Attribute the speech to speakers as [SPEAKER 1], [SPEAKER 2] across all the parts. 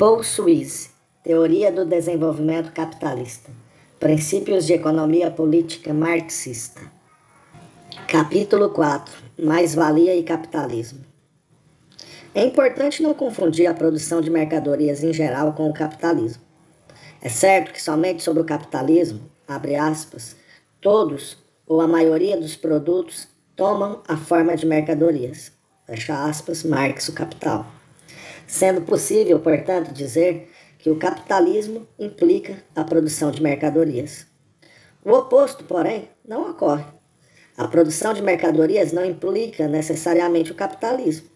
[SPEAKER 1] Paul Suisse, Teoria do Desenvolvimento Capitalista. Princípios de Economia Política Marxista. Capítulo 4. Mais-valia e capitalismo. É importante não confundir a produção de mercadorias em geral com o capitalismo. É certo que somente sobre o capitalismo, abre aspas, todos ou a maioria dos produtos tomam a forma de mercadorias, fecha aspas, Marx, o Capital. Sendo possível, portanto, dizer que o capitalismo implica a produção de mercadorias. O oposto, porém, não ocorre. A produção de mercadorias não implica necessariamente o capitalismo.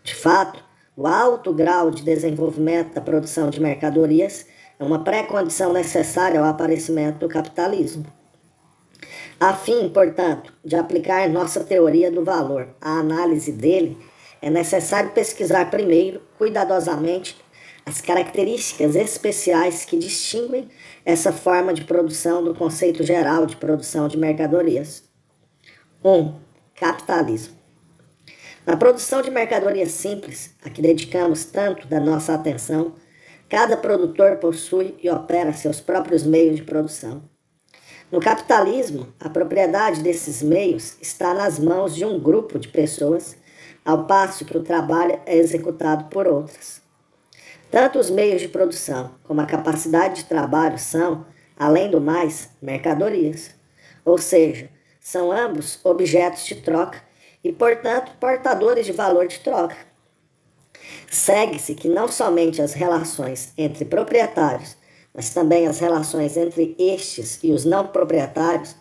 [SPEAKER 1] De fato, o alto grau de desenvolvimento da produção de mercadorias é uma pré-condição necessária ao aparecimento do capitalismo. A fim, portanto, de aplicar nossa teoria do valor à análise dele, é necessário pesquisar primeiro, cuidadosamente, as características especiais que distinguem essa forma de produção do conceito geral de produção de mercadorias. 1. Capitalismo. Na produção de mercadorias simples, a que dedicamos tanto da nossa atenção, cada produtor possui e opera seus próprios meios de produção. No capitalismo, a propriedade desses meios está nas mãos de um grupo de pessoas, ao passo que o trabalho é executado por outras. Tanto os meios de produção como a capacidade de trabalho são, além do mais, mercadorias, ou seja, são ambos objetos de troca e, portanto, portadores de valor de troca. Segue-se que não somente as relações entre proprietários, mas também as relações entre estes e os não proprietários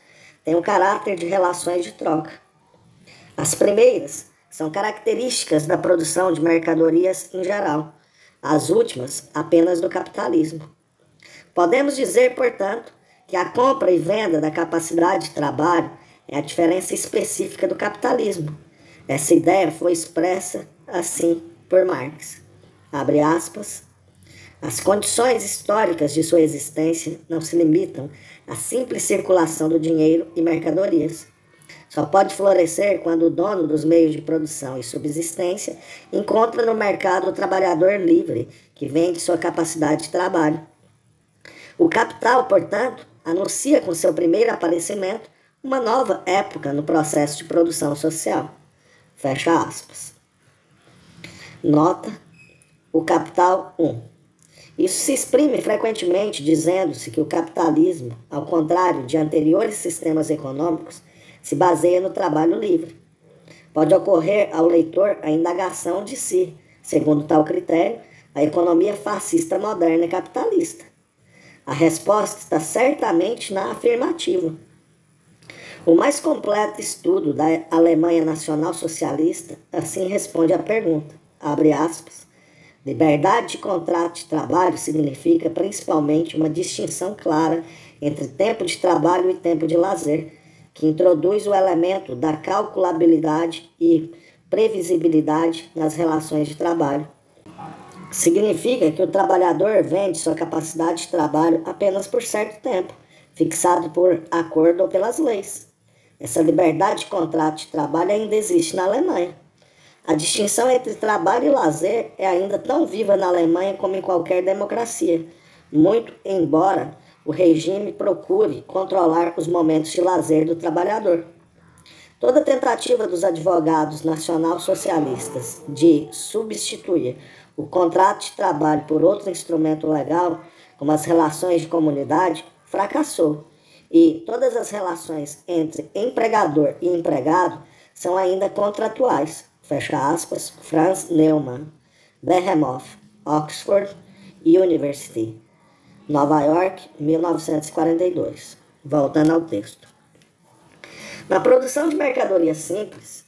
[SPEAKER 1] têm um caráter de relações de troca. As primeiras são características da produção de mercadorias em geral, as últimas apenas do capitalismo. Podemos dizer, portanto, que a compra e venda da capacidade de trabalho é a diferença específica do capitalismo. Essa ideia foi expressa assim por Marx. Abre aspas. As condições históricas de sua existência não se limitam à simples circulação do dinheiro e mercadorias. Só pode florescer quando o dono dos meios de produção e subsistência encontra no mercado o trabalhador livre, que vende sua capacidade de trabalho. O capital, portanto, anuncia com seu primeiro aparecimento uma nova época no processo de produção social. Fecha aspas. Nota: o capital 1. Isso se exprime frequentemente dizendo-se que o capitalismo, ao contrário de anteriores sistemas econômicos, se baseia no trabalho livre. Pode ocorrer ao leitor a indagação de se, segundo tal critério, a economia fascista moderna é capitalista. A resposta está certamente na afirmativa. O mais completo estudo da Alemanha Nacional Socialista assim responde à pergunta, abre aspas, liberdade de contrato de trabalho significa principalmente uma distinção clara entre tempo de trabalho e tempo de lazer, que introduz o elemento da calculabilidade e previsibilidade nas relações de trabalho. Significa que o trabalhador vende sua capacidade de trabalho apenas por certo tempo, fixado por acordo ou pelas leis. Essa liberdade de contrato de trabalho ainda existe na Alemanha. A distinção entre trabalho e lazer é ainda tão viva na Alemanha como em qualquer democracia, muito embora o regime procure controlar os momentos de lazer do trabalhador. Toda tentativa dos advogados nacional-socialistas de substituir o contrato de trabalho por outro instrumento legal, como as relações de comunidade, fracassou. E todas as relações entre empregador e empregado são ainda contratuais. Fecha aspas, Franz Neumann, Behemoth, Oxford University, Nova York, 1942. Voltando ao texto. Na produção de mercadorias simples,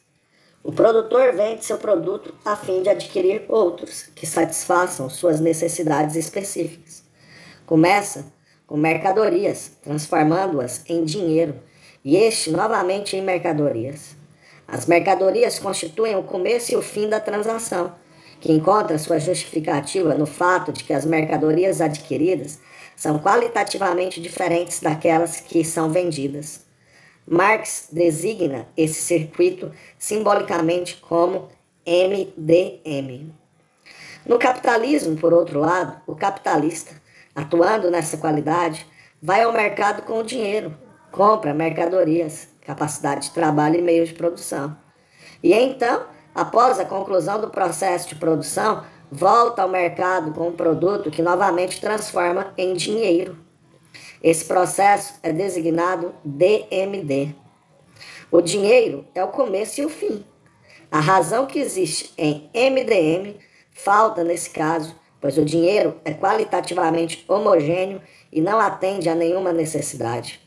[SPEAKER 1] o produtor vende seu produto a fim de adquirir outros que satisfaçam suas necessidades específicas. Começa com mercadorias, transformando-as em dinheiro e este novamente em mercadorias. As mercadorias constituem o começo e o fim da transação, que encontra sua justificativa no fato de que as mercadorias adquiridas são qualitativamente diferentes daquelas que são vendidas. Marx designa esse circuito simbolicamente como MDM. No capitalismo, por outro lado, o capitalista, atuando nessa qualidade, vai ao mercado com o dinheiro, compra mercadorias, capacidade de trabalho e meios de produção. E então, após a conclusão do processo de produção, volta ao mercado com um produto que novamente transforma em dinheiro. Esse processo é designado DMD. O dinheiro é o começo e o fim. A razão que existe em MDM falta nesse caso, pois o dinheiro é qualitativamente homogêneo e não atende a nenhuma necessidade.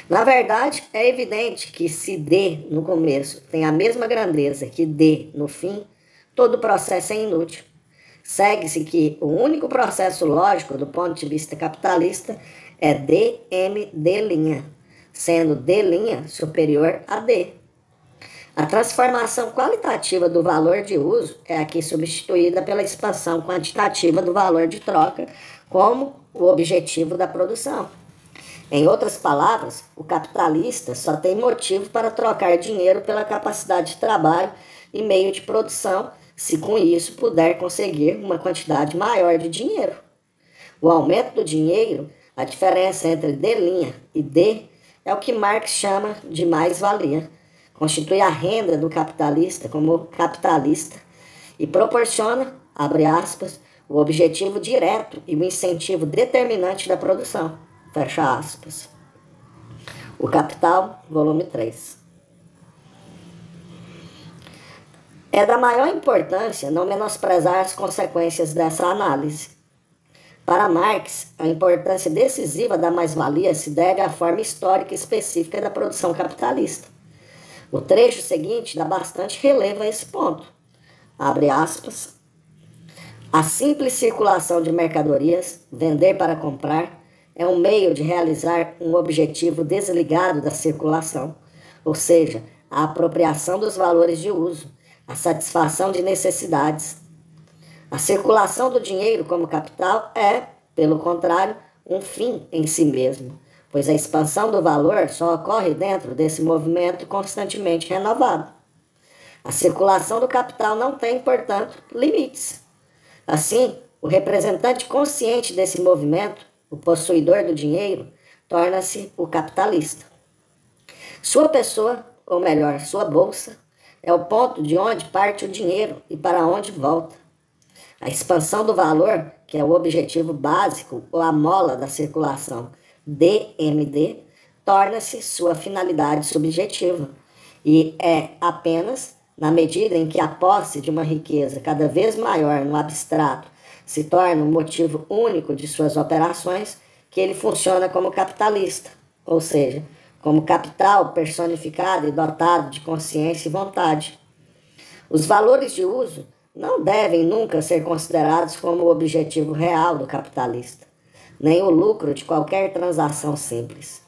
[SPEAKER 1] Na verdade, é evidente que se D no começo tem a mesma grandeza que D no fim, todo o processo é inútil. Segue-se que o único processo lógico do ponto de vista capitalista é DMD', sendo D' superior a D. A transformação qualitativa do valor de uso é aqui substituída pela expansão quantitativa do valor de troca como o objetivo da produção. Em outras palavras, o capitalista só tem motivo para trocar dinheiro pela capacidade de trabalho e meio de produção, se com isso puder conseguir uma quantidade maior de dinheiro. O aumento do dinheiro, a diferença entre D' e D, é o que Marx chama de mais-valia. Constitui a renda do capitalista como capitalista e proporciona, abre aspas, o objetivo direto e o incentivo determinante da produção, fecha aspas. O Capital, volume 3. É da maior importância não menosprezar as consequências dessa análise. Para Marx, a importância decisiva da mais-valia se deve à forma histórica específica da produção capitalista. O trecho seguinte dá bastante relevo a esse ponto. Abre aspas. A simples circulação de mercadorias, vender para comprar, é um meio de realizar um objetivo desligado da circulação, ou seja, a apropriação dos valores de uso, a satisfação de necessidades. A circulação do dinheiro como capital é, pelo contrário, um fim em si mesmo, pois a expansão do valor só ocorre dentro desse movimento constantemente renovado. A circulação do capital não tem, portanto, limites. Assim, o representante consciente desse movimento, o possuidor do dinheiro, torna-se o capitalista. Sua pessoa, ou melhor, sua bolsa, é o ponto de onde parte o dinheiro e para onde volta. A expansão do valor, que é o objetivo básico ou a mola da circulação, DMD, torna-se sua finalidade subjetiva e é apenas na medida em que a posse de uma riqueza cada vez maior no abstrato se torna um motivo único de suas operações que ele funciona como capitalista, ou seja, como capital personificado e dotado de consciência e vontade. Os valores de uso não devem nunca ser considerados como o objetivo real do capitalista, nem o lucro de qualquer transação simples.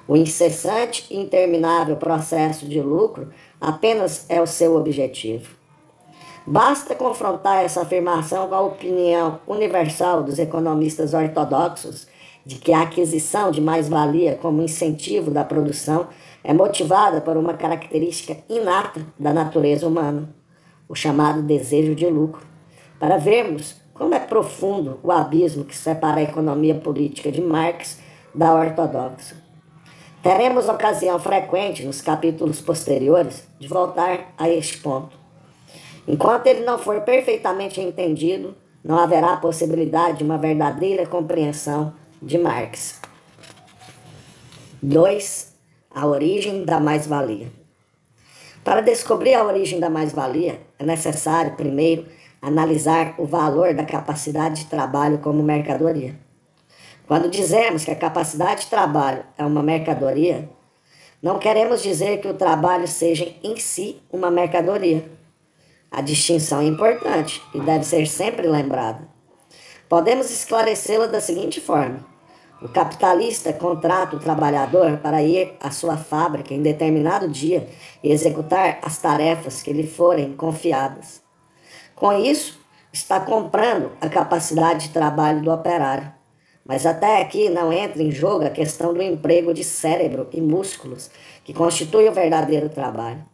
[SPEAKER 1] O incessante e interminável processo de lucro apenas é o seu objetivo. Basta confrontar essa afirmação com a opinião universal dos economistas ortodoxos de que a aquisição de mais-valia como incentivo da produção é motivada por uma característica inata da natureza humana, o chamado desejo de lucro, para vermos como é profundo o abismo que separa a economia política de Marx da ortodoxa. Teremos ocasião frequente nos capítulos posteriores de voltar a este ponto. Enquanto ele não for perfeitamente entendido, não haverá possibilidade de uma verdadeira compreensão de Marx. 2. A origem da mais-valia. Para descobrir a origem da mais-valia, é necessário, primeiro, analisar o valor da capacidade de trabalho como mercadoria. Quando dizemos que a capacidade de trabalho é uma mercadoria, não queremos dizer que o trabalho seja em si uma mercadoria. A distinção é importante e deve ser sempre lembrada. Podemos esclarecê-la da seguinte forma. O capitalista contrata o trabalhador para ir à sua fábrica em determinado dia e executar as tarefas que lhe forem confiadas. Com isso, está comprando a capacidade de trabalho do operário. Mas até aqui não entra em jogo a questão do emprego de cérebro e músculos, que constitui o verdadeiro trabalho.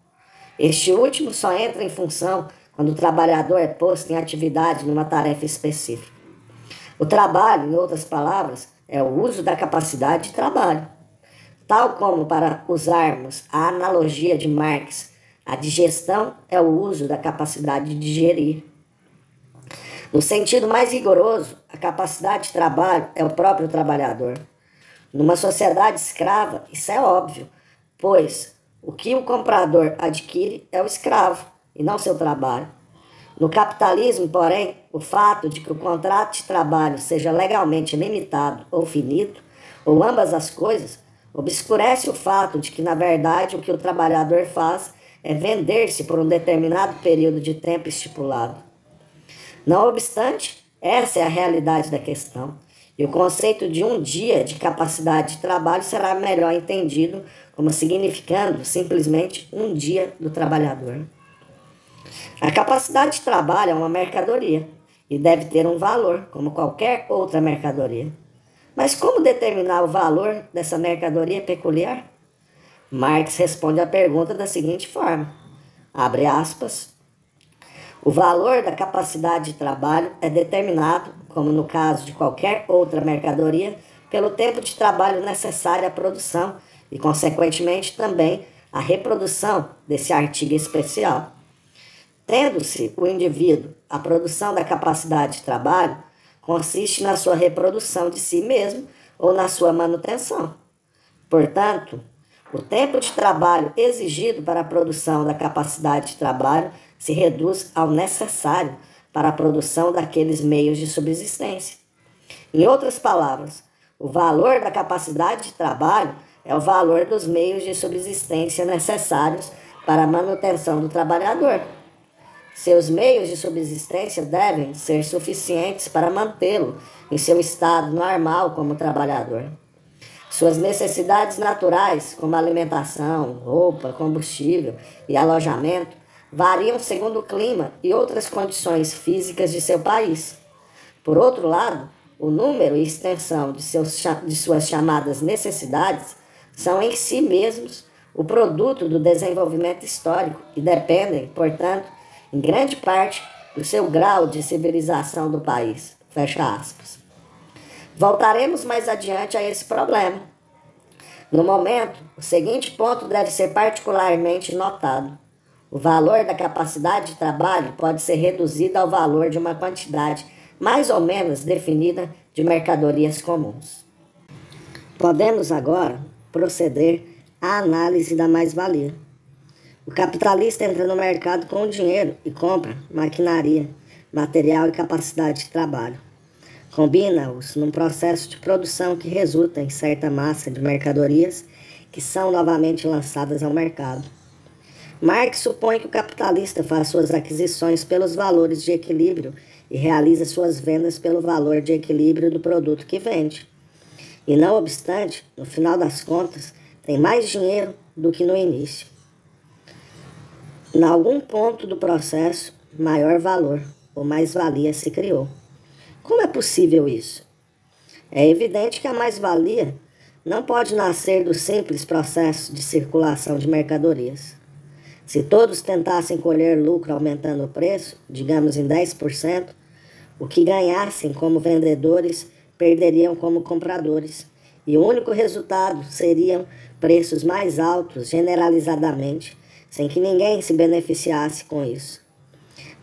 [SPEAKER 1] Este último só entra em função quando o trabalhador é posto em atividade numa tarefa específica. O trabalho, em outras palavras, é o uso da capacidade de trabalho. Tal como, para usarmos a analogia de Marx, a digestão é o uso da capacidade de digerir. No sentido mais rigoroso, a capacidade de trabalho é o próprio trabalhador. Numa sociedade escrava, isso é óbvio, pois o que o comprador adquire é o escravo e não seu trabalho. No capitalismo, porém, o fato de que o contrato de trabalho seja legalmente limitado ou finito, ou ambas as coisas, obscurece o fato de que, na verdade, o que o trabalhador faz é vender-se por um determinado período de tempo estipulado. Não obstante, essa é a realidade da questão, e o conceito de um dia de capacidade de trabalho será melhor entendido como significando simplesmente um dia do trabalhador. A capacidade de trabalho é uma mercadoria e deve ter um valor, como qualquer outra mercadoria. Mas como determinar o valor dessa mercadoria peculiar? Marx responde à pergunta da seguinte forma, abre aspas, o valor da capacidade de trabalho é determinado, como no caso de qualquer outra mercadoria, pelo tempo de trabalho necessário à produção e, consequentemente, também à reprodução desse artigo especial. Tendo-se o indivíduo a produção da capacidade de trabalho, consiste na sua reprodução de si mesmo ou na sua manutenção. Portanto, o tempo de trabalho exigido para a produção da capacidade de trabalho se reduz ao necessário para a produção daqueles meios de subsistência. Em outras palavras, o valor da capacidade de trabalho é o valor dos meios de subsistência necessários para a manutenção do trabalhador. Seus meios de subsistência devem ser suficientes para mantê-lo em seu estado normal como trabalhador. Suas necessidades naturais, como alimentação, roupa, combustível e alojamento, variam segundo o clima e outras condições físicas de seu país. Por outro lado, o número e extensão de suas chamadas necessidades são em si mesmos o produto do desenvolvimento histórico e dependem, portanto, em grande parte, do seu grau de civilização do país. Fecha aspas. Voltaremos mais adiante a esse problema. No momento, o seguinte ponto deve ser particularmente notado. O valor da capacidade de trabalho pode ser reduzido ao valor de uma quantidade mais ou menos definida de mercadorias comuns. Podemos agora proceder à análise da mais-valia. O capitalista entra no mercado com o dinheiro e compra maquinaria, material e capacidade de trabalho. Combina-os num processo de produção que resulta em certa massa de mercadorias que são novamente lançadas ao mercado. Marx supõe que o capitalista faz suas aquisições pelos valores de equilíbrio e realiza suas vendas pelo valor de equilíbrio do produto que vende. E não obstante, no final das contas, tem mais dinheiro do que no início. Em algum ponto do processo, maior valor ou mais-valia se criou. Como é possível isso? É evidente que a mais-valia não pode nascer do simples processo de circulação de mercadorias. Se todos tentassem colher lucro aumentando o preço, digamos em 10%, o que ganhassem como vendedores perderiam como compradores, e o único resultado seriam preços mais altos generalizadamente, sem que ninguém se beneficiasse com isso.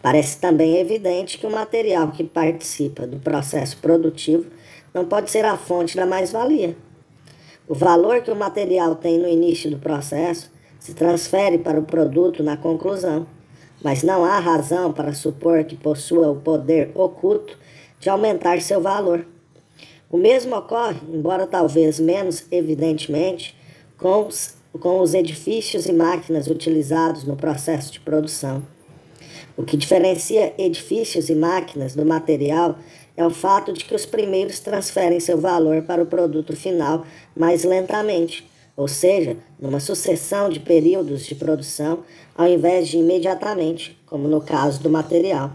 [SPEAKER 1] Parece também evidente que o material que participa do processo produtivo não pode ser a fonte da mais-valia. O valor que o material tem no início do processo se transfere para o produto na conclusão, mas não há razão para supor que possua o poder oculto de aumentar seu valor. O mesmo ocorre, embora talvez menos evidentemente, com os edifícios e máquinas utilizados no processo de produção. O que diferencia edifícios e máquinas do material é o fato de que os primeiros transferem seu valor para o produto final mais lentamente, ou seja, numa sucessão de períodos de produção, ao invés de imediatamente, como no caso do material.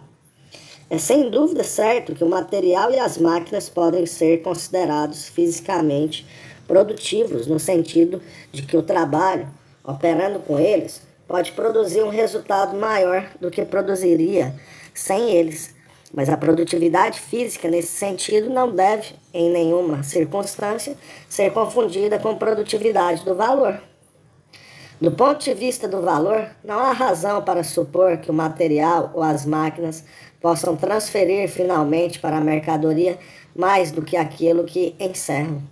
[SPEAKER 1] É sem dúvida certo que o material e as máquinas podem ser considerados fisicamente produtivos, no sentido de que o trabalho, operando com eles, pode produzir um resultado maior do que produziria sem eles, mas a produtividade física nesse sentido não deve, em nenhuma circunstância, ser confundida com produtividade do valor. Do ponto de vista do valor, não há razão para supor que o material ou as máquinas possam transferir finalmente para a mercadoria mais do que aquilo que encerram.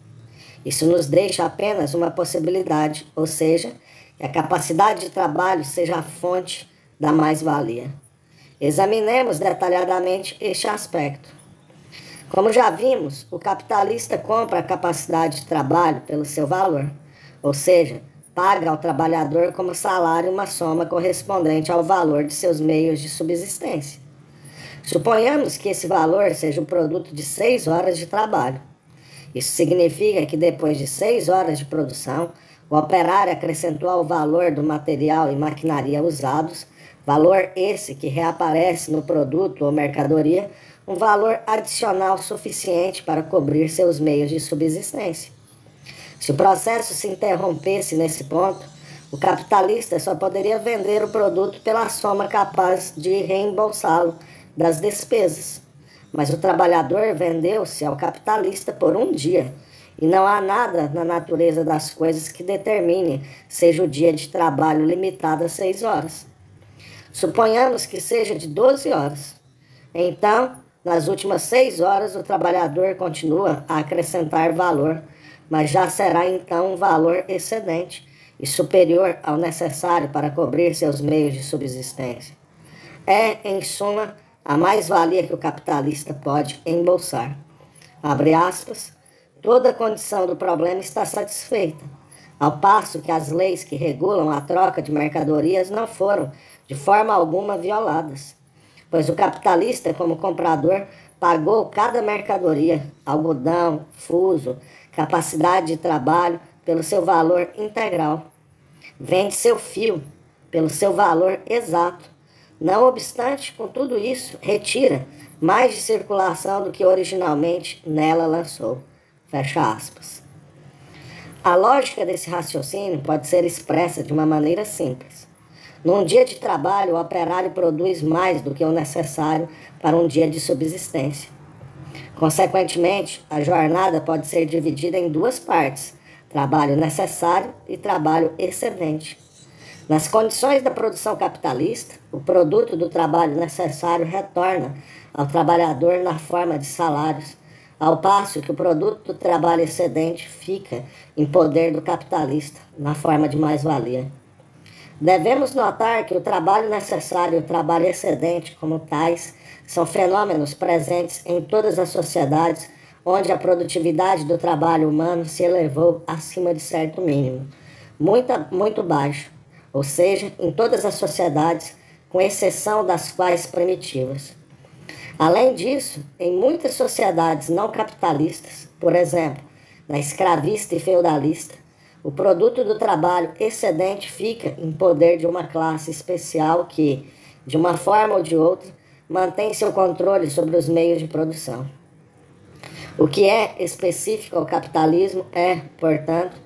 [SPEAKER 1] Isso nos deixa apenas uma possibilidade, ou seja, que a capacidade de trabalho seja a fonte da mais-valia. Examinemos detalhadamente este aspecto. Como já vimos, o capitalista compra a capacidade de trabalho pelo seu valor, ou seja, paga ao trabalhador como salário uma soma correspondente ao valor de seus meios de subsistência. Suponhamos que esse valor seja o produto de 6 horas de trabalho. Isso significa que depois de 6 horas de produção, o operário acrescentou ao valor do material e maquinaria usados, valor esse que reaparece no produto ou mercadoria, um valor adicional suficiente para cobrir seus meios de subsistência. Se o processo se interrompesse nesse ponto, o capitalista só poderia vender o produto pela soma capaz de reembolsá-lo das despesas. Mas o trabalhador vendeu-se ao capitalista por um dia, e não há nada na natureza das coisas que determine seja o dia de trabalho limitado a 6 horas. Suponhamos que seja de 12 horas. Então, nas últimas 6 horas, o trabalhador continua a acrescentar valor, mas já será então um valor excedente e superior ao necessário para cobrir seus meios de subsistência. É, em suma, a mais-valia que o capitalista pode embolsar. Abre aspas, toda a condição do problema está satisfeita, ao passo que as leis que regulam a troca de mercadorias não foram, de forma alguma, violadas, pois o capitalista, como comprador, pagou cada mercadoria, algodão, fuso, capacidade de trabalho, pelo seu valor integral. Vende seu fio pelo seu valor exato. Não obstante, com tudo isso, retira mais de circulação do que originalmente nela lançou. Fecha aspas. A lógica desse raciocínio pode ser expressa de uma maneira simples. Num dia de trabalho, o operário produz mais do que o necessário para um dia de subsistência. Consequentemente, a jornada pode ser dividida em 2 partes, trabalho necessário e trabalho excedente. Nas condições da produção capitalista, o produto do trabalho necessário retorna ao trabalhador na forma de salários, ao passo que o produto do trabalho excedente fica em poder do capitalista, na forma de mais-valia. Devemos notar que o trabalho necessário e o trabalho excedente, como tais, são fenômenos presentes em todas as sociedades onde a produtividade do trabalho humano se elevou acima de certo mínimo, muito baixo, ou seja, em todas as sociedades, com exceção das quais primitivas. Além disso, em muitas sociedades não capitalistas, por exemplo, na escravista e feudalista, o produto do trabalho excedente fica em poder de uma classe especial que, de uma forma ou de outra, mantém seu controle sobre os meios de produção. O que é específico ao capitalismo é, portanto,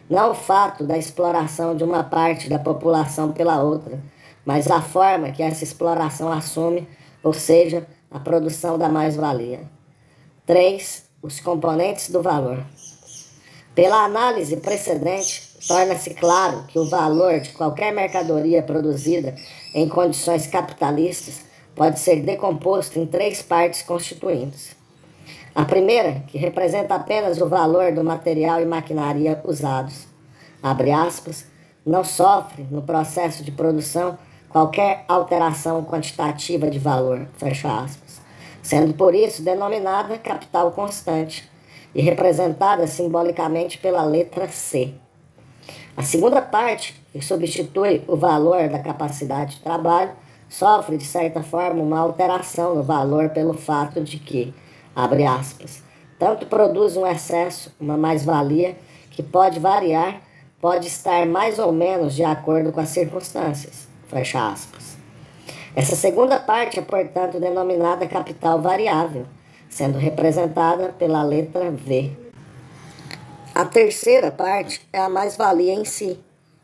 [SPEAKER 1] não o fato da exploração de uma parte da população pela outra, mas a forma que essa exploração assume, ou seja, a produção da mais-valia. 3. Os componentes do valor. Pela análise precedente, torna-se claro que o valor de qualquer mercadoria produzida em condições capitalistas pode ser decomposto em 3 partes constituintes. A primeira, que representa apenas o valor do material e maquinaria usados, abre aspas, não sofre, no processo de produção, qualquer alteração quantitativa de valor, fecha aspas, sendo por isso denominada capital constante e representada simbolicamente pela letra C. A segunda parte, que substitui o valor da capacidade de trabalho, sofre, de certa forma, uma alteração no valor pelo fato de que, abre aspas, tanto produz um excesso, uma mais-valia, que pode variar, pode estar mais ou menos de acordo com as circunstâncias, fecha aspas. Essa segunda parte é, portanto, denominada capital variável, sendo representada pela letra V. A terceira parte é a mais-valia em si,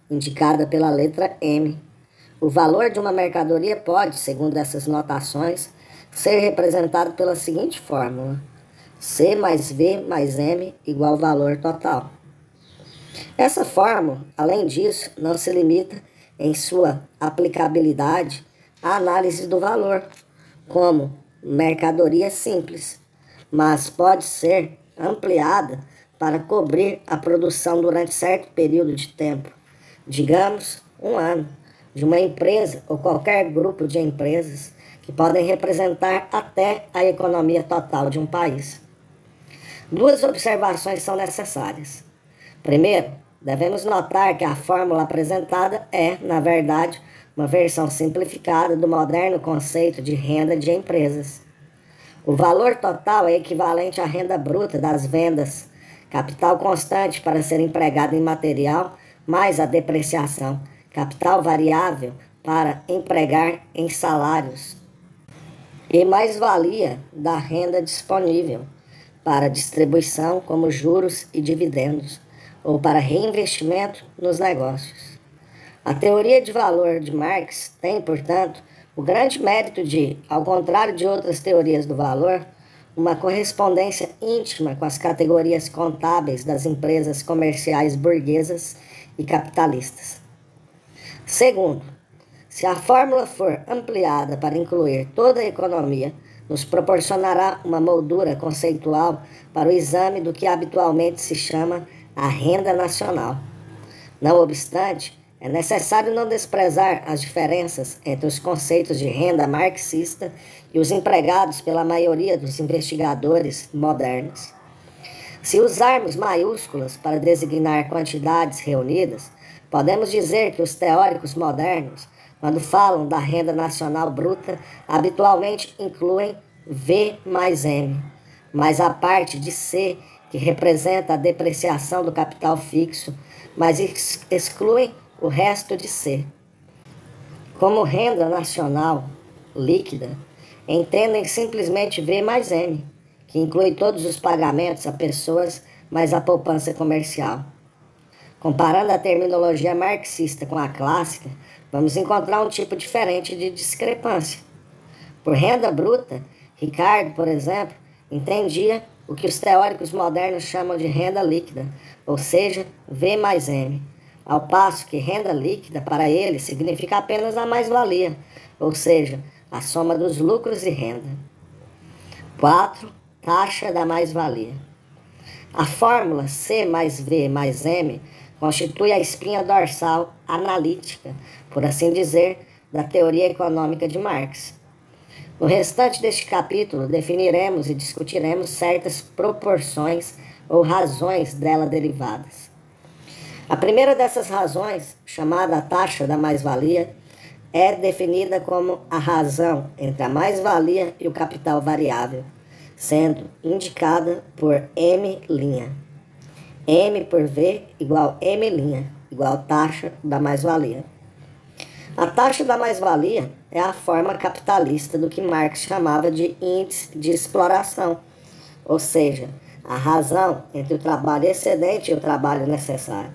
[SPEAKER 1] indicada pela letra M, O valor de uma mercadoria pode, segundo essas notações, ser representado pela seguinte fórmula: C mais V mais M igual valor total. Essa fórmula, além disso, não se limita em sua aplicabilidade à análise do valor, como mercadoria simples, mas pode ser ampliada para cobrir a produção durante certo período de tempo, digamos, 1 ano, de uma empresa ou qualquer grupo de empresas que podem representar até a economia total de um país. 2 observações são necessárias. Primeiro, devemos notar que a fórmula apresentada é, na verdade, uma versão simplificada do moderno conceito de renda de empresas. O valor total é equivalente à renda bruta das vendas, capital constante para ser empregado em material, mais a depreciação, capital variável para empregar em salários, e mais-valia da renda disponível para distribuição, como juros e dividendos, ou para reinvestimento nos negócios. A teoria de valor de Marx tem, portanto, o grande mérito de, ao contrário de outras teorias do valor, uma correspondência íntima com as categorias contábeis das empresas comerciais burguesas e capitalistas. Segundo, se a fórmula for ampliada para incluir toda a economia, nos proporcionará uma moldura conceitual para o exame do que habitualmente se chama a renda nacional. Não obstante, é necessário não desprezar as diferenças entre os conceitos de renda marxista e os empregados pela maioria dos investigadores modernos. Se usarmos maiúsculas para designar quantidades reunidas, podemos dizer que os teóricos modernos, quando falam da renda nacional bruta, habitualmente incluem V mais M, mais a parte de C, que representa a depreciação do capital fixo, mas excluem o resto de C. Como renda nacional líquida, entendem simplesmente V mais M, que inclui todos os pagamentos a pessoas mais a poupança comercial. Comparando a terminologia marxista com a clássica, vamos encontrar um tipo diferente de discrepância. Por renda bruta, Ricardo, por exemplo, entendia o que os teóricos modernos chamam de renda líquida, ou seja, V mais M, ao passo que renda líquida para ele significa apenas a mais-valia, ou seja, a soma dos lucros e renda. 4. Taxa da mais-valia. A fórmula C mais V mais M constitui a espinha dorsal analítica, por assim dizer, da teoria econômica de Marx. No restante deste capítulo, definiremos e discutiremos certas proporções ou razões dela derivadas. A primeira dessas razões, chamada a taxa da mais-valia, é definida como a razão entre a mais-valia e o capital variável, sendo indicada por M'. M por V igual M', igual taxa da mais-valia. A taxa da mais-valia é a forma capitalista do que Marx chamava de índice de exploração, ou seja, a razão entre o trabalho excedente e o trabalho necessário.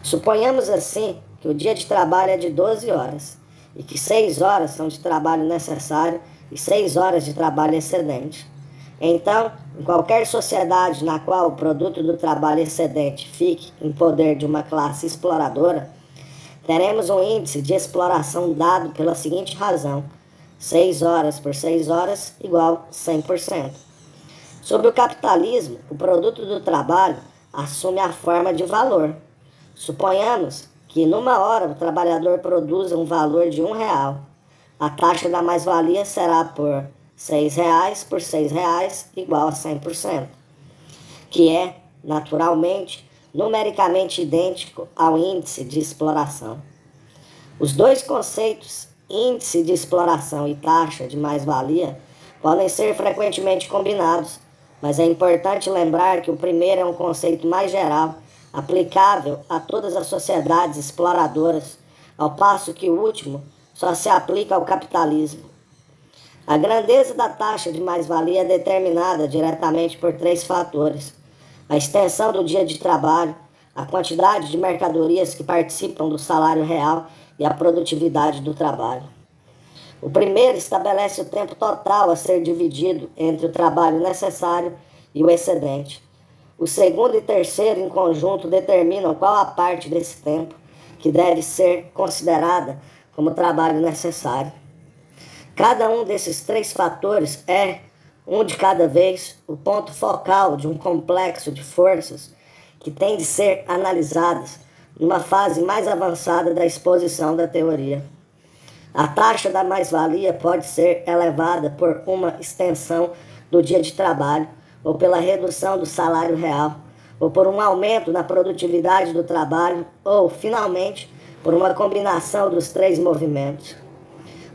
[SPEAKER 1] Suponhamos assim que o dia de trabalho é de 12 horas e que 6 horas são de trabalho necessário e 6 horas de trabalho excedente. Então, em qualquer sociedade na qual o produto do trabalho excedente fique em poder de uma classe exploradora, teremos um índice de exploração dado pela seguinte razão: 6 horas por 6 horas igual 100%. Sob o capitalismo, o produto do trabalho assume a forma de valor. Suponhamos que numa hora o trabalhador produza um valor de R$1. A taxa da mais-valia será por R$6 por R$6 igual a 100%, que é, naturalmente, numericamente idêntico ao índice de exploração. Os dois conceitos, índice de exploração e taxa de mais-valia, podem ser frequentemente combinados, mas é importante lembrar que o primeiro é um conceito mais geral, aplicável a todas as sociedades exploradoras, ao passo que o último só se aplica ao capitalismo. A grandeza da taxa de mais-valia é determinada diretamente por 3 fatores: a extensão do dia de trabalho, a quantidade de mercadorias que participam do salário real e a produtividade do trabalho. O primeiro estabelece o tempo total a ser dividido entre o trabalho necessário e o excedente. O segundo e terceiro, em conjunto, determinam qual a parte desse tempo que deve ser considerada como trabalho necessário. Cada um desses três fatores é, um de cada vez, o ponto focal de um complexo de forças que tem de ser analisadas numa fase mais avançada da exposição da teoria. A taxa da mais-valia pode ser elevada por uma extensão do dia de trabalho, ou pela redução do salário real, ou por um aumento na produtividade do trabalho, ou, finalmente, por uma combinação dos três movimentos.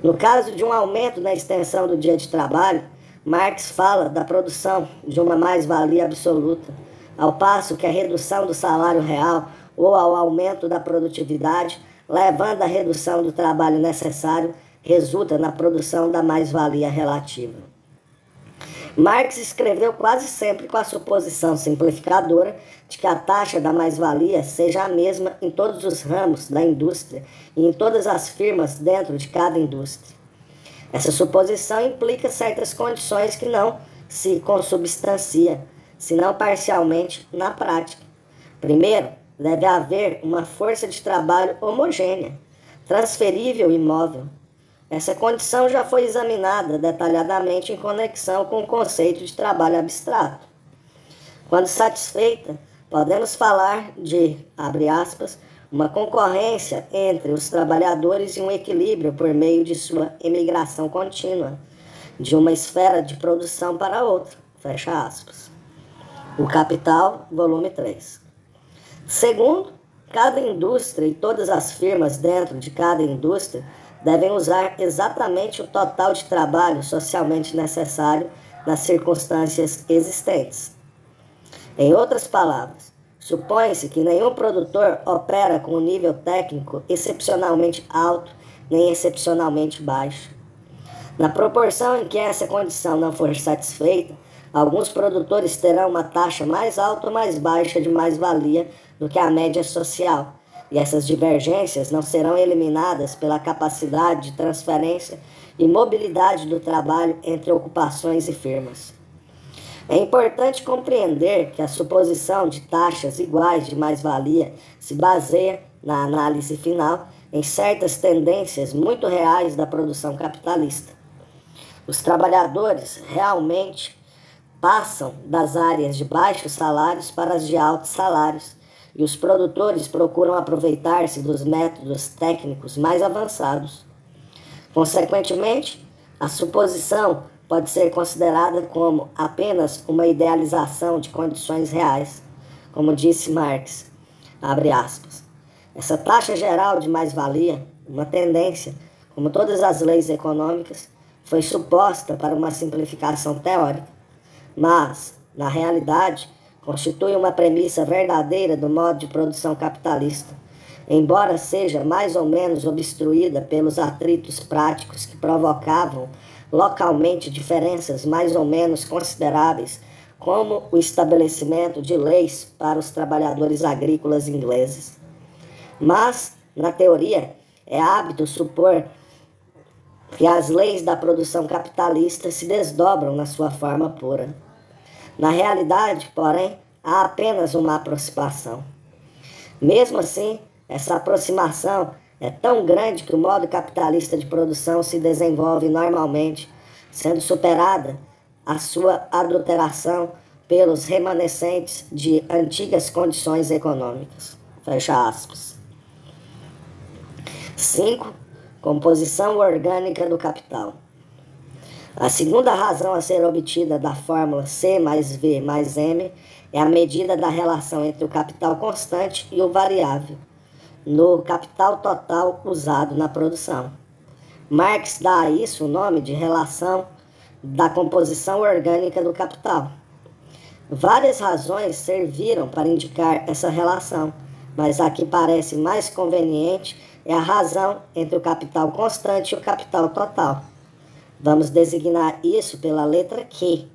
[SPEAKER 1] No caso de um aumento na extensão do dia de trabalho, Marx fala da produção de uma mais-valia absoluta, ao passo que a redução do salário real ou ao aumento da produtividade, levando à redução do trabalho necessário, resulta na produção da mais-valia relativa. Marx escreveu quase sempre com a suposição simplificadora de que a taxa da mais-valia seja a mesma em todos os ramos da indústria e em todas as firmas dentro de cada indústria. Essa suposição implica certas condições que não se consubstanciam, senão parcialmente, na prática. Primeiro, deve haver uma força de trabalho homogênea, transferível e móvel. Essa condição já foi examinada detalhadamente em conexão com o conceito de trabalho abstrato. Quando satisfeita, podemos falar de, abre aspas, uma concorrência entre os trabalhadores e um equilíbrio por meio de sua emigração contínua, de uma esfera de produção para outra, fecha aspas. O Capital, volume 3. Segundo, cada indústria e todas as firmas dentro de cada indústria devem usar exatamente o total de trabalho socialmente necessário nas circunstâncias existentes. Em outras palavras, supõe-se que nenhum produtor opera com um nível técnico excepcionalmente alto nem excepcionalmente baixo. Na proporção em que essa condição não for satisfeita, alguns produtores terão uma taxa mais alta ou mais baixa de mais-valia do que a média social, e essas divergências não serão eliminadas pela capacidade de transferência e mobilidade do trabalho entre ocupações e firmas. É importante compreender que a suposição de taxas iguais de mais-valia se baseia, na análise final, em certas tendências muito reais da produção capitalista. Os trabalhadores realmente passam das áreas de baixos salários para as de altos salários, e os produtores procuram aproveitar-se dos métodos técnicos mais avançados. Consequentemente, a suposição pode ser considerada como apenas uma idealização de condições reais, como disse Marx, abre aspas. Essa taxa geral de mais-valia, uma tendência, como todas as leis econômicas, foi suposta para uma simplificação teórica, mas, na realidade, constitui uma premissa verdadeira do modo de produção capitalista, embora seja mais ou menos obstruída pelos atritos práticos que provocavam localmente diferenças mais ou menos consideráveis, como o estabelecimento de leis para os trabalhadores agrícolas ingleses. Mas, na teoria, é hábito supor que as leis da produção capitalista se desdobram na sua forma pura. Na realidade, porém, há apenas uma aproximação. Mesmo assim, essa aproximação é tão grande que o modo capitalista de produção se desenvolve normalmente, sendo superada a sua adulteração pelos remanescentes de antigas condições econômicas. Fecha aspas. 5. Composição orgânica do capital. A segunda razão a ser obtida da fórmula C mais V mais M é a medida da relação entre o capital constante e o variável, no capital total usado na produção. Marx dá a isso o nome de relação da composição orgânica do capital. Várias razões serviram para indicar essa relação, mas a que parece mais conveniente é a razão entre o capital constante e o capital total. Vamos designar isso pela letra Q.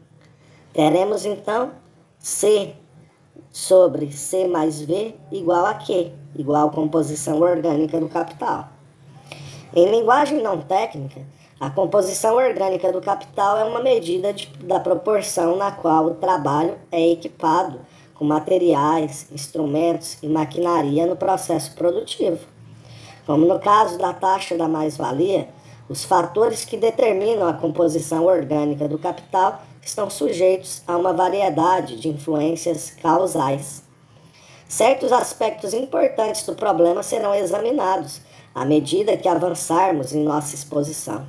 [SPEAKER 1] Teremos, então, C sobre C mais V igual a Q, igual a composição orgânica do capital. Em linguagem não técnica, a composição orgânica do capital é uma medida da proporção na qual o trabalho é equipado com materiais, instrumentos e maquinaria no processo produtivo. Como no caso da taxa da mais-valia, os fatores que determinam a composição orgânica do capital estão sujeitos a uma variedade de influências causais. Certos aspectos importantes do problema serão examinados à medida que avançarmos em nossa exposição.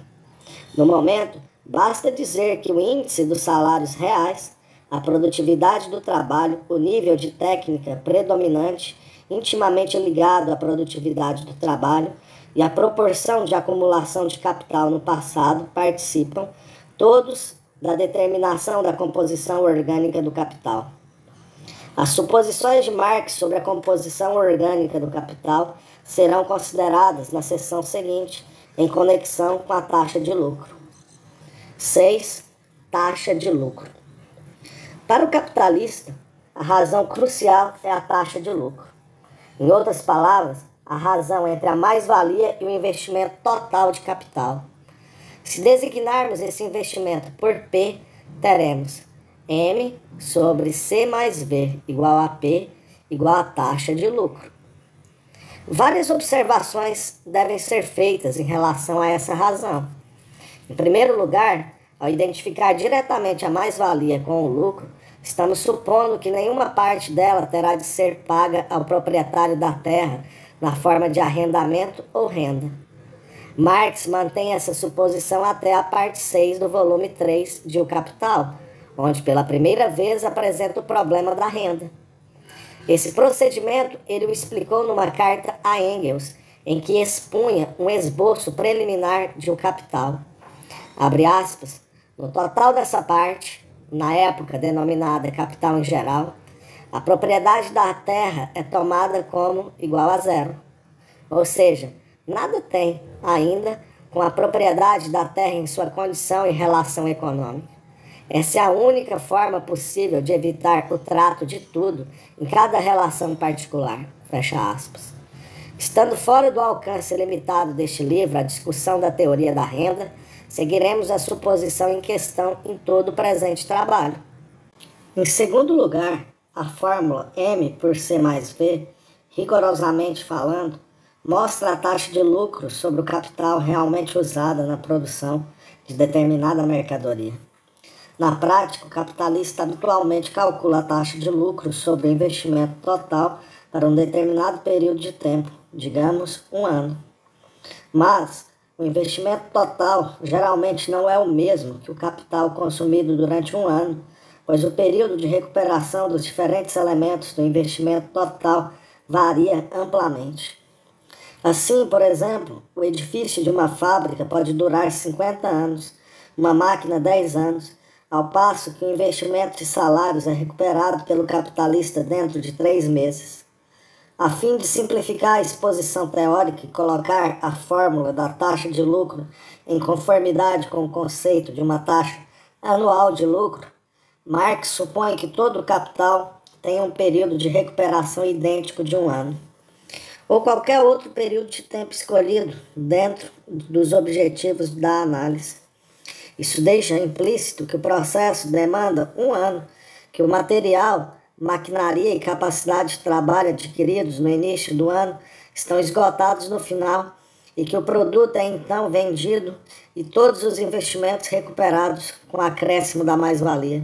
[SPEAKER 1] No momento, basta dizer que o índice dos salários reais, a produtividade do trabalho, o nível de técnica predominante, intimamente ligado à produtividade do trabalho, e a proporção de acumulação de capital no passado participam, todos, da determinação da composição orgânica do capital. As suposições de Marx sobre a composição orgânica do capital serão consideradas na seção seguinte, em conexão com a taxa de lucro. 6. Taxa de lucro. Para o capitalista, a razão crucial é a taxa de lucro. Em outras palavras, a razão entre a mais-valia e o investimento total de capital. Se designarmos esse investimento por P, teremos M sobre C mais V igual a P igual a taxa de lucro. Várias observações devem ser feitas em relação a essa razão. Em primeiro lugar, ao identificar diretamente a mais-valia com o lucro, estamos supondo que nenhuma parte dela terá de ser paga ao proprietário da terra na forma de arrendamento ou renda. Marx mantém essa suposição até a parte 6 do volume 3 de O Capital, onde pela primeira vez apresenta o problema da renda. Esse procedimento ele o explicou numa carta a Engels, em que expunha um esboço preliminar de O Capital. Abre aspas, no total dessa parte, na época denominada capital em geral, a propriedade da terra é tomada como igual a zero. Ou seja, nada tem ainda com a propriedade da terra em sua condição e relação econômica. Essa é a única forma possível de evitar o trato de tudo em cada relação particular. Fecha aspas. Estando fora do alcance limitado deste livro a discussão da teoria da renda, seguiremos a suposição em questão em todo o presente trabalho. Em segundo lugar, a fórmula M por C mais V, rigorosamente falando, mostra a taxa de lucro sobre o capital realmente usada na produção de determinada mercadoria. Na prática, o capitalista habitualmente calcula a taxa de lucro sobre o investimento total para um determinado período de tempo, digamos, 1 ano. Mas o investimento total geralmente não é o mesmo que o capital consumido durante 1 ano, pois o período de recuperação dos diferentes elementos do investimento total varia amplamente. Assim, por exemplo, o edifício de uma fábrica pode durar 50 anos, uma máquina 10 anos, ao passo que o investimento de salários é recuperado pelo capitalista dentro de 3 meses. A fim de simplificar a exposição teórica e colocar a fórmula da taxa de lucro em conformidade com o conceito de uma taxa anual de lucro, Marx supõe que todo o capital tem um período de recuperação idêntico de 1 ano, ou qualquer outro período de tempo escolhido dentro dos objetivos da análise. Isso deixa implícito que o processo demanda 1 ano, que o material, maquinaria e capacidade de trabalho adquiridos no início do ano estão esgotados no final e que o produto é então vendido e todos os investimentos recuperados com o acréscimo da mais-valia.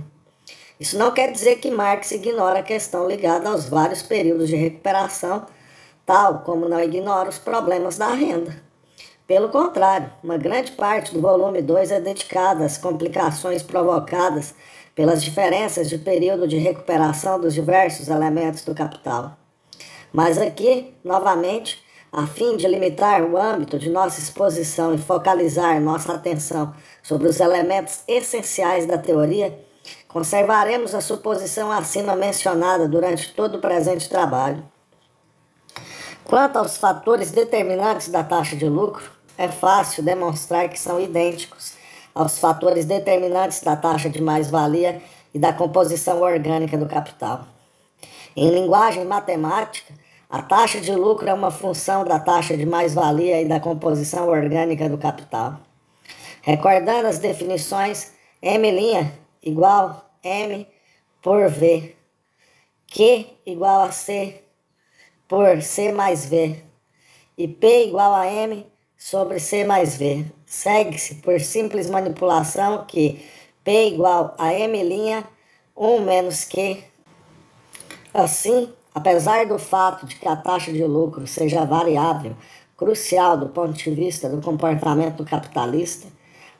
[SPEAKER 1] Isso não quer dizer que Marx ignora a questão ligada aos vários períodos de recuperação, tal como não ignora os problemas da renda. Pelo contrário, uma grande parte do volume 2 é dedicada às complicações provocadas pelas diferenças de período de recuperação dos diversos elementos do capital. Mas aqui, novamente, a fim de limitar o âmbito de nossa exposição e focalizar nossa atenção sobre os elementos essenciais da teoria, conservaremos a suposição acima mencionada durante todo o presente trabalho. Quanto aos fatores determinantes da taxa de lucro, é fácil demonstrar que são idênticos aos fatores determinantes da taxa de mais-valia e da composição orgânica do capital. Em linguagem matemática, A taxa de lucro é uma função da taxa de mais-valia e da composição orgânica do capital. Recordando as definições, M' igual M por V, Q igual a C por C mais V e P igual a M sobre C mais V. Segue-se por simples manipulação que P igual a M', 1 menos Q. Assim, apesar do fato de que a taxa de lucro seja a variável crucial do ponto de vista do comportamento capitalista,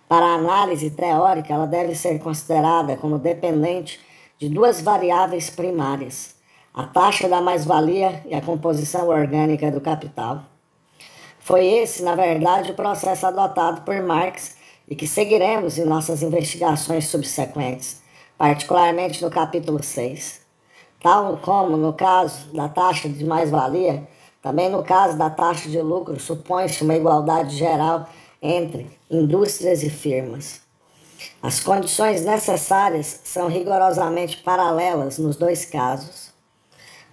[SPEAKER 1] para a análise teórica ela deve ser considerada como dependente de duas variáveis primárias, a taxa da mais-valia e a composição orgânica do capital. Foi esse, na verdade, o processo adotado por Marx e que seguiremos em nossas investigações subsequentes, particularmente no capítulo 6. Tal como no caso da taxa de mais-valia, também no caso da taxa de lucro supõe-se uma igualdade geral entre indústrias e firmas. As condições necessárias são rigorosamente paralelas nos dois casos.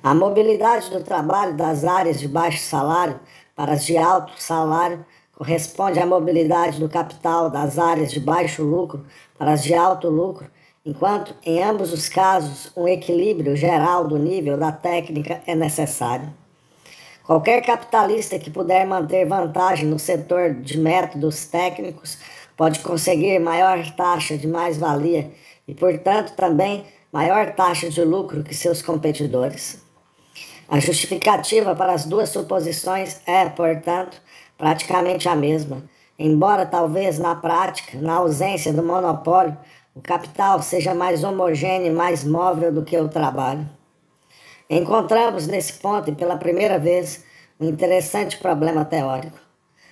[SPEAKER 1] A mobilidade do trabalho das áreas de baixo salário para as de alto salário corresponde à mobilidade do capital das áreas de baixo lucro para as de alto lucro, enquanto em ambos os casos um equilíbrio geral do nível da técnica é necessário. Qualquer capitalista que puder manter vantagem no setor de métodos técnicos pode conseguir maior taxa de mais-valia e, portanto, também maior taxa de lucro que seus competidores. A justificativa para as duas suposições é, portanto, praticamente a mesma, embora talvez na prática, na ausência do monopólio, o capital seja mais homogêneo e mais móvel do que o trabalho. Encontramos nesse ponto, e pela primeira vez, um interessante problema teórico.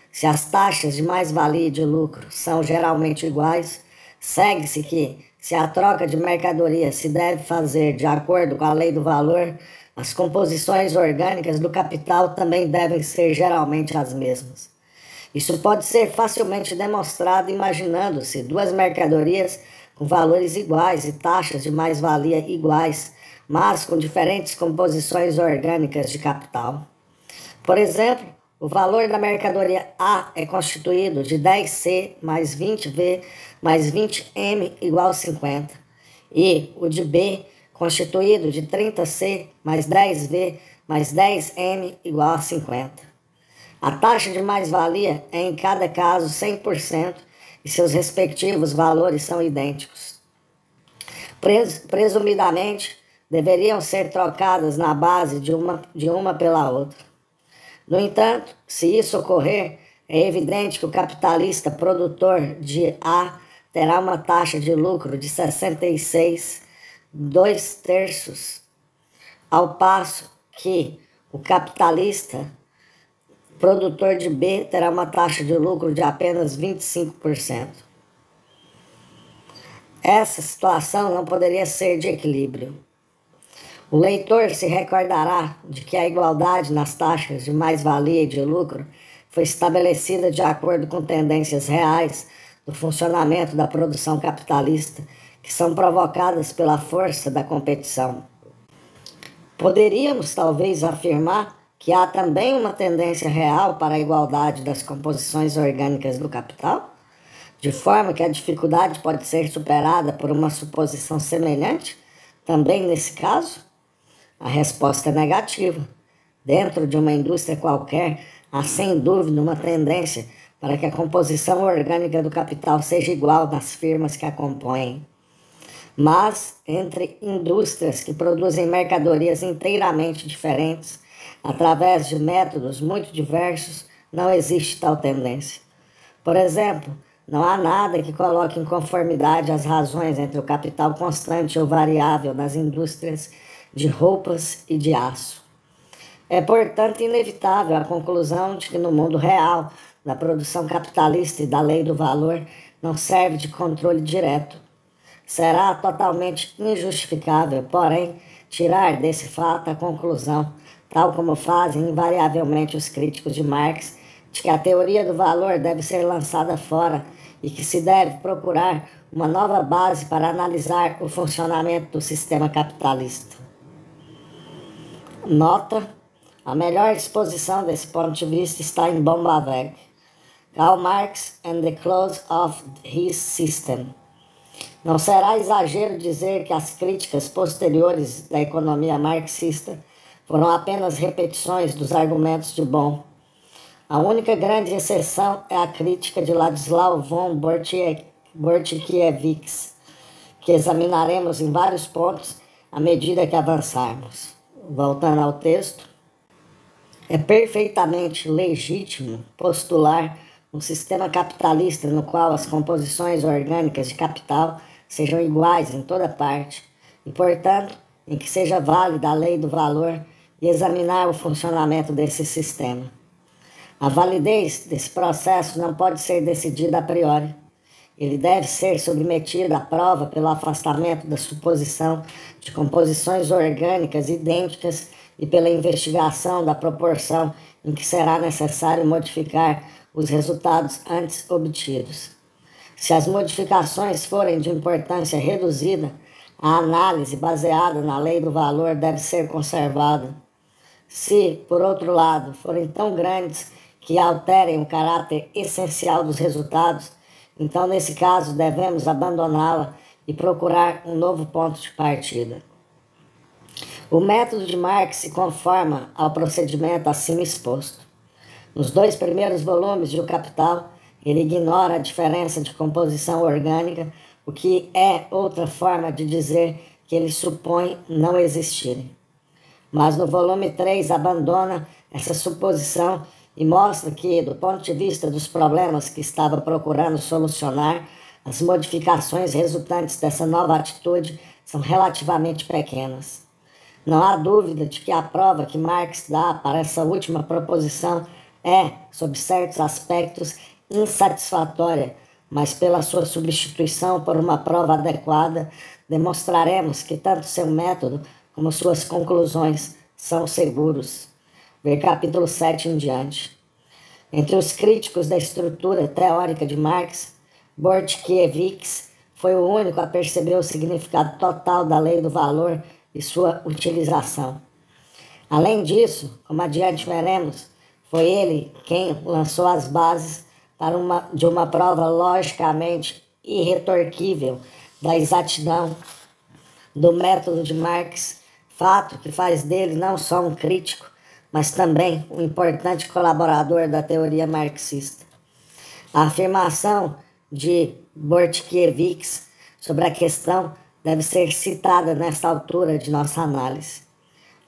[SPEAKER 1] Se as taxas de mais-valia e de lucro são geralmente iguais, segue-se que, se a troca de mercadoria se deve fazer de acordo com a lei do valor, as composições orgânicas do capital também devem ser geralmente as mesmas. Isso pode ser facilmente demonstrado imaginando-se duas mercadorias com valores iguais e taxas de mais-valia iguais, mas com diferentes composições orgânicas de capital. Por exemplo, o valor da mercadoria A é constituído de 10C mais 20V mais 20M igual a 50, e o de B constituído de 30C mais 10V mais 10M igual a 50. A taxa de mais-valia é em cada caso 100% e seus respectivos valores são idênticos. Presumidamente, deveriam ser trocadas na base de uma pela outra. No entanto, se isso ocorrer, é evidente que o capitalista produtor de A terá uma taxa de lucro de 66, 2/3, ao passo que o capitalista produtor de B terá uma taxa de lucro de apenas 25%. Essa situação não poderia ser de equilíbrio. O leitor se recordará de que a igualdade nas taxas de mais-valia e de lucro foi estabelecida de acordo com tendências reais do funcionamento da produção capitalista, que são provocadas pela força da competição. Poderíamos talvez afirmar que há também uma tendência real para a igualdade das composições orgânicas do capital, de forma que a dificuldade pode ser superada por uma suposição semelhante, também nesse caso? A resposta é negativa. Dentro de uma indústria qualquer, há sem dúvida uma tendência para que a composição orgânica do capital seja igual nas firmas que a compõem. Mas, entre indústrias que produzem mercadorias inteiramente diferentes, através de métodos muito diversos, não existe tal tendência. Por exemplo, não há nada que coloque em conformidade as razões entre o capital constante ou variável nas indústrias de roupas e de aço. É, portanto, inevitável a conclusão de que no mundo real, da produção capitalista e da lei do valor, não serve de controle direto. Será totalmente injustificável, porém, tirar desse fato a conclusão, tal como fazem invariavelmente os críticos de Marx, de que a teoria do valor deve ser lançada fora e que se deve procurar uma nova base para analisar o funcionamento do sistema capitalista. Nota: A melhor exposição desse ponto de vista está em Bomba Weg, Karl Marx and the Close of His System. Não será exagero dizer que as críticas posteriores da economia marxista foram apenas repetições dos argumentos de Bohm. A única grande exceção é a crítica de Ladislau von Bortkiewicz, que examinaremos em vários pontos à medida que avançarmos. Voltando ao texto, é perfeitamente legítimo postular um sistema capitalista no qual as composições orgânicas de capital sejam iguais em toda parte e, portanto, em que seja válida a lei do valor e examinar o funcionamento desse sistema. A validez desse processo não pode ser decidida a priori. Ele deve ser submetido à prova pelo afastamento da suposição de composições orgânicas idênticas e pela investigação da proporção em que será necessário modificar os resultados antes obtidos. Se as modificações forem de importância reduzida, a análise baseada na lei do valor deve ser conservada. Se, por outro lado, forem tão grandes que alterem o caráter essencial dos resultados, então, nesse caso, devemos abandoná-la e procurar um novo ponto de partida. O método de Marx se conforma ao procedimento acima exposto. Nos 2 primeiros volumes de O Capital, ele ignora a diferença de composição orgânica, o que é outra forma de dizer que ele supõe não existirem. Mas no volume 3 abandona essa suposição e mostra que, do ponto de vista dos problemas que estava procurando solucionar, as modificações resultantes dessa nova atitude são relativamente pequenas. Não há dúvida de que a prova que Marx dá para essa última proposição é, sob certos aspectos, insatisfatória, mas pela sua substituição por uma prova adequada, demonstraremos que tanto seu método como suas conclusões são seguros. Ver capítulo 7 em diante. Entre os críticos da estrutura teórica de Marx, Bortkiewicz foi o único a perceber o significado total da lei do valor e sua utilização. Além disso, como adiante veremos, foi ele quem lançou as bases de uma prova logicamente irretorquível da exatidão do método de Marx, fato que faz dele não só um crítico, mas também um importante colaborador da teoria marxista. A afirmação de Bortkiewicz sobre a questão deve ser citada nesta altura de nossa análise.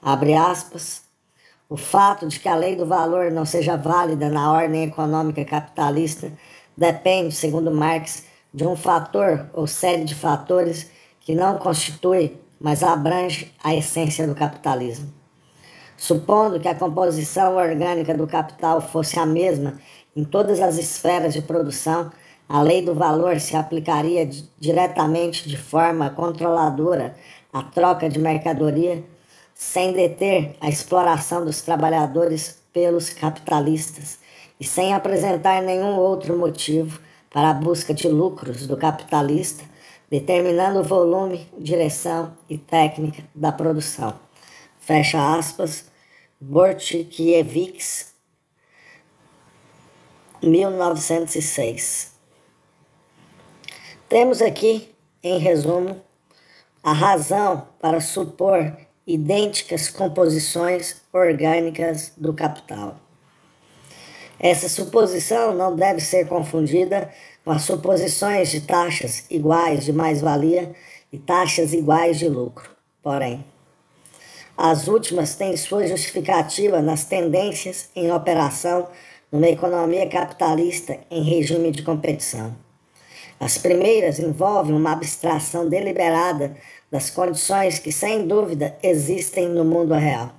[SPEAKER 1] Abre aspas. O fato de que a lei do valor não seja válida na ordem econômica capitalista depende, segundo Marx, de um fator ou série de fatores que não constitui, mas abrange a essência do capitalismo. Supondo que a composição orgânica do capital fosse a mesma em todas as esferas de produção, a lei do valor se aplicaria diretamente de forma controladora à troca de mercadoria, sem deter a exploração dos trabalhadores pelos capitalistas e sem apresentar nenhum outro motivo para a busca de lucros do capitalista, determinando o volume, direção e técnica da produção. Fecha aspas, Bortkiewicz, 1906. Temos aqui, em resumo, a razão para supor idênticas composições orgânicas do capital. Essa suposição não deve ser confundida com as suposições de taxas iguais de mais-valia e taxas iguais de lucro. Porém, as últimas têm sua justificativa nas tendências em operação numa economia capitalista em regime de competição. As primeiras envolvem uma abstração deliberada das condições que, sem dúvida, existem no mundo real.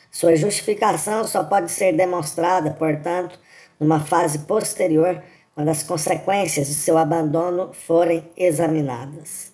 [SPEAKER 1] Sua justificação só pode ser demonstrada, portanto, numa fase posterior, quando as consequências de seu abandono forem examinadas.